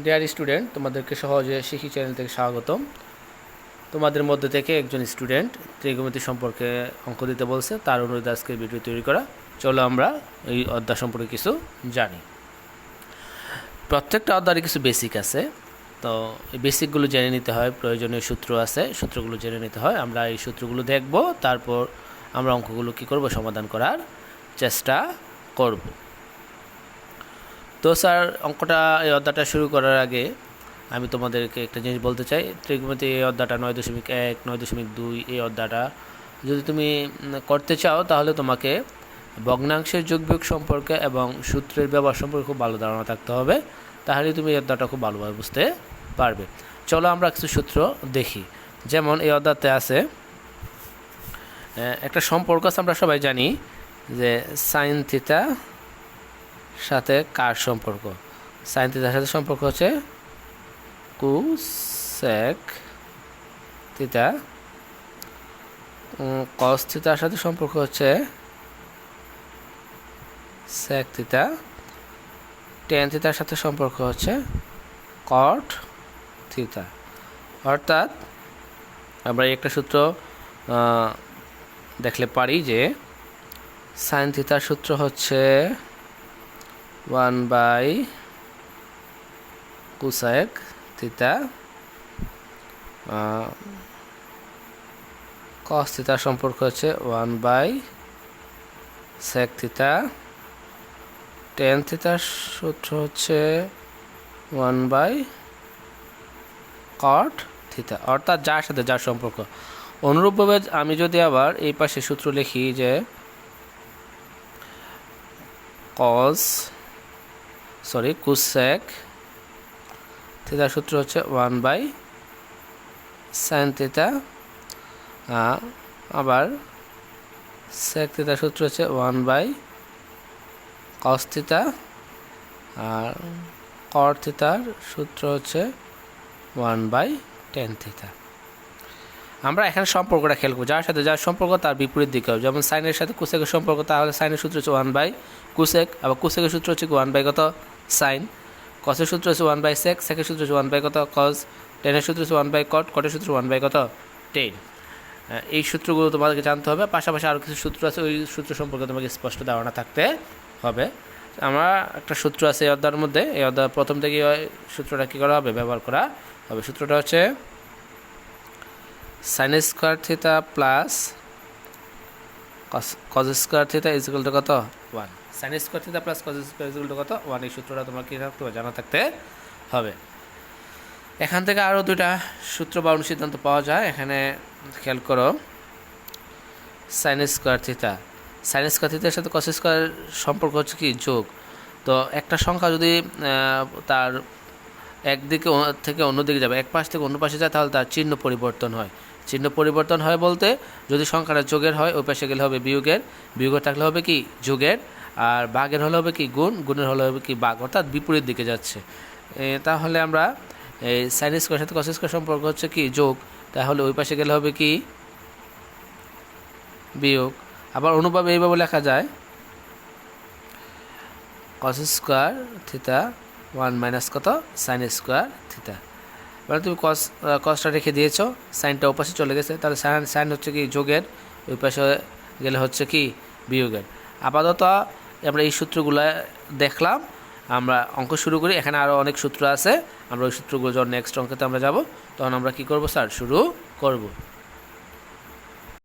Dear student, তোমাদেরকে সহজে শিখি চ্যানেল থেকে স্বাগতম। তোমাদের মধ্যে থেকে একজন স্টুডেন্ট ত্রিকোণমিতি সম্পর্কে অঙ্ক দিতে বলছে, তার অনুরোধে আজকে ভিডিও তৈরি করা। চলো আমরা এই অধ্যায় সম্পর্কে কিছু জানি। প্রত্যেকটা অধ্যায়ের কিছু বেসিক আছে, তো এই বেসিকগুলো জেনে নিতে হয়। প্রয়োজনীয় সূত্র আছে, সূত্রগুলো জেনে নিতে হয়। আমরা এই সূত্রগুলো দেখব, তারপর আমরা অঙ্কগুলো কী করব, সমাধান করার চেষ্টা করব। তো স্যার, এই অধ্যায়টা শুরু করার আগে আমি তোমাদেরকে একটা জিনিস বলতে চাই। ত্রিকোণমিতি এই অধ্যায়টা 9.1, 9.2 এই অধ্যায়টা যদি তুমি করতে চাও, তাহলে তোমাকে ভগ্নাংশের যোগবিয়োগ সম্পর্কে এবং সূত্রের ব্যবহার সম্পর্কে খুব ভালো ধারণা থাকতে হবে, তাহলে তুমি এই অধ্যায়টা খুব ভালোভাবে বুঝতে পারবে। চলো আমরা কিছু সূত্র দেখি। যেমন এই অধ্যায়তে আছে একটা সম্পর্ক আছে, আমরা সবাই জানি যে সাইন থিটা সাথে কার সম্পর্ক। সাইন থিটার সাথে সম্পর্ক হচ্ছে কোসেক থিটা, কস থিটার সাথে সম্পর্ক হচ্ছে সেক থিটা, টেন থিটার সাথে সম্পর্ক হচ্ছে কট থিটা। অর্থাৎ আমরা একটা সূত্র দেখলে পারি যে সাইন থিটার সূত্র হচ্ছে 1/কোসেক থিটা, কস থিটার সম্পর্ক হচ্ছে 1/সেক থিটা, টেন থিটার সূত্র হচ্ছে 1/কট থিটা। অর্থাৎ যার সাথে যার সম্পর্ক। অনুরূপভাবে আমি যদি আবার এই পাশে সূত্র লিখি যে কোসেক থিটার সূত্র হচ্ছে 1/সাইন থিটা, আবার সেক থিটার সূত্র হচ্ছে 1/কস থিটা, আর কট থিটার সূত্র হচ্ছে 1/টেন থিটা। আমরা এখানে সম্পর্কটা খেয়াল করব, যার সাথে যার সম্পর্ক তার বিপরীত দিকে হবে। যেমন সাইনের সাথে কোসেকের সম্পর্ক, তাহলে সাইনের সূত্র হচ্ছে 1/কোসেক, আবার কোসেকের সূত্র হচ্ছে 1/কত সাইন, কসের সূত্র হচ্ছে 1/সেক, সেকের সূত্র হচ্ছে 1/কত কস, টেনের সূত্র হচ্ছে 1/কট, কটের সূত্র 1/কত টেন। এই সূত্রগুলো তোমাদেরকে জানতে হবে। পাশাপাশি আরও কিছু সূত্র আছে, ওই সূত্র সম্পর্কে তোমাকে স্পষ্ট ধারণা থাকতে হবে। আমার একটা সূত্র আছে এই অধ্যায়ের মধ্যে, এই অধ্যায় প্রথম থেকে সূত্রটা কী করা হবে, ব্যবহার করা হবে। সূত্রটা হচ্ছে sine square theta plus cos square theta is equal to কত 1। Sine square theta plus cos square is equal to কত 1। এই সূত্রটা তোমার কী থাকতে হবে, জানা থাকতে হবে। এখান থেকে আরও দুইটা সূত্র বা অনুসিদ্ধান্ত পাওয়া যায়। এখানে খেয়াল করো, সাইন স্কোয়ার থিটার সাথে কস স্কোয়ার সম্পর্ক হচ্ছে কি যোগ। তো একটা সংখ্যা যদি তার একদিকে থেকে অন্যদিকে যাবে, এক পাশ থেকে অন্য পাশে যায়, তাহলে তার চিহ্ন পরিবর্তন হয়। চিহ্ন পরিবর্তন হয় বলতে, যদি সংখ্যাটা যোগের হয় ওই পাশে গেলে হবে বিয়োগের, বিয়োগের থাকলে হবে কি যোগের, আর ভাগের হলে হবে কি গুণ, গুণের হলে হবে কি ভাগ, অর্থাৎ বিপরীত দিকে যাচ্ছে। তাহলে আমরা এই সাইন স্কোয়ার সাথে কস স্কোয়ার সম্পর্ক হচ্ছে কি যোগ, তাহলে ওই পাশে গেলে হবে কি বিয়োগ। আবার অনুভাবে এইভাবে লেখা যায় কস স্কোয়ার থিটা 1 - কত সাইন স্কোয়ার থিটা। এবার তুমি কসটা রেখে দিয়েছ, সাইনটা ওপাশে চলে গেছে, তাহলে সাইন হচ্ছে কি যোগের, ওই পাশে গেলে হচ্ছে কি বিয়োগের। আপাতত আমরা এই সূত্রগুলো দেখলাম, আমরা অঙ্ক শুরু করি। এখানে আরও অনেক সূত্র আছে, আমরা ওই সূত্রগুলো যখন নেক্সট অঙ্কতে আমরা যাব, তখন আমরা কি করব স্যার, শুরু করব।